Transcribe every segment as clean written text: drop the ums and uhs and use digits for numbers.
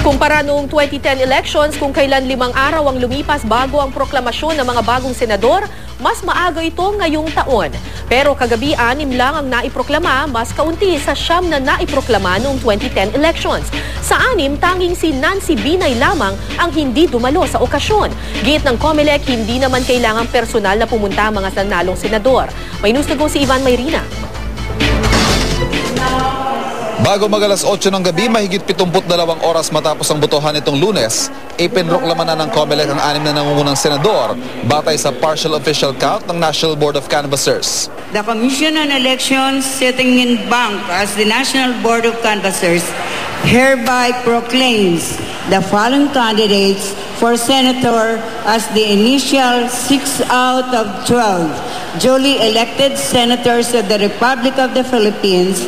Kumpara noong 2010 elections kung kailan 5 araw ang lumipas bago ang proklamasyon ng mga bagong senador, mas maaga ito ngayong taon. Pero kagabi 6 lang ang naiproklama, mas kaunti sa 9 na naiproklama noong 2010 elections. Sa 6, tanging si Nancy Binay lamang ang hindi dumalo sa okasyon. Giit ng COMELEC, hindi naman kailangang personal na pumunta ang mga nanalong senador. May news na si Ivan Mayrina. Bago mag-alas 8 ng gabi, mahigit 72 oras matapos ang botohan nitong Lunes, ipinroklama na ng COMELEC ang 6 na nangungunang senador batay sa partial official count ng National Board of Canvassers. The Commission on Elections, sitting in bank as the National Board of Canvassers, hereby proclaims the following candidates for senator as the initial 6 out of 12 duly elected senators of the Republic of the Philippines.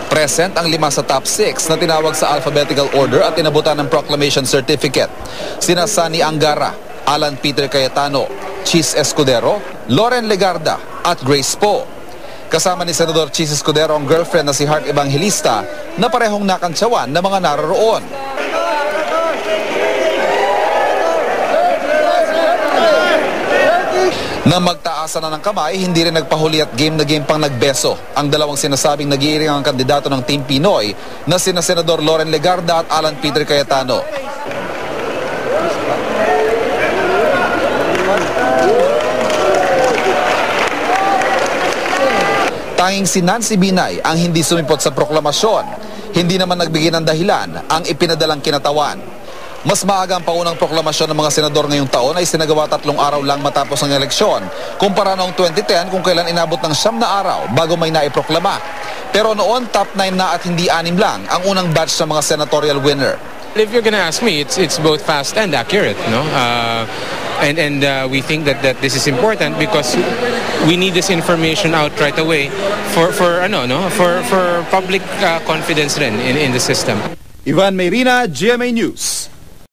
Present ang 5 sa top 6 na tinawag sa alphabetical order at inabutan ng proclamation certificate. Sina Sani Angara, Alan Peter Cayetano, Chis Escudero, Loren Legarda at Grace Poe. Kasama ni Senador Chis Escudero ang girlfriend na si Heart Evangelista na parehong nakantsawan ng mga naroroon. Nang magtaasan na ng kamay, hindi rin nagpahuli at game na game pang nagbeso ang dalawang sinasabing nag-iiring ang kandidato ng Team Pinoy na sina Senador Loren Legarda at Alan Peter Cayetano. Tanging si Nancy Binay ang hindi sumipot sa proklamasyon. Hindi naman nagbigay ng dahilan ang ipinadalang kinatawan. Mas maaga ang paunang proklamasyon ng mga senador ngayong taon ay sinagawa 3 araw lang matapos ang eleksyon, kumpara noong 2010 kung kailan inabot ng 9 na araw bago may naiproklama. Pero noon, top 9 na at hindi 6 lang ang unang batch ng mga senatorial winner. If you're gonna ask me, it's both fast and accurate, no? And we think that this is important because we need this information out right away for public confidence rin in the system. Ivan Mayrina, GMA News.